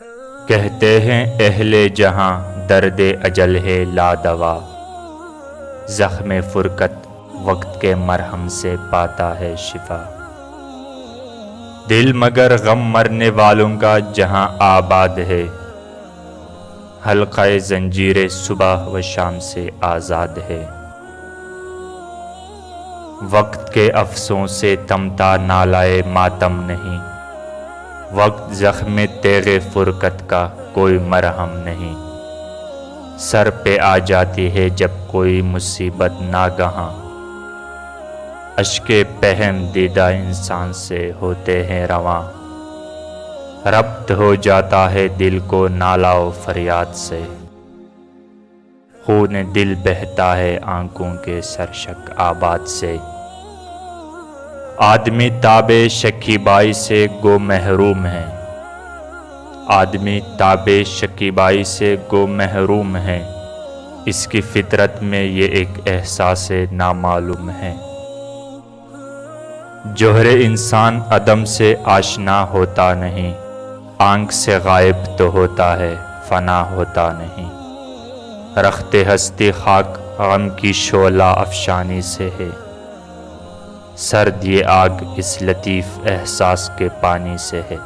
کہتے ہیں اہل جہاں درد اجل ہے لا دوا، زخم فرقت وقت کے مرہم سے پاتا ہے شفا۔ دل مگر غم مرنے والوں کا جہاں آباد ہے، حلقہ زنجیر صبح و شام سے آزاد ہے۔ وقت کے افسوں سے تمتا نالائے ماتم نہیں، وقت زخم تیغ فرقت کا کوئی مرہم نہیں۔ سر پہ آ جاتی ہے جب کوئی مصیبت ناگہاں، اشک پہم دیدہ انسان سے ہوتے ہیں رواں۔ ربط ہو جاتا ہے دل کو نالہ و فریاد سے، خون دل بہتا ہے آنکھوں کے سرشک آباد سے۔ آدمی تاب شکیبائی سے گو محروم ہے، آدمی تاب شکیبائی سے گو محروم ہے، اس کی فطرت میں یہ ایک احساس نامعلوم ہے۔ جوہر انسان عدم سے آشنا ہوتا نہیں، آنکھ سے غائب تو ہوتا ہے فنا ہوتا نہیں۔ رخت ہستی خاک غم کی شعلہ افشانی سے ہے، سرد یہ آگ اس لطیف احساس کے پانی سے ہے۔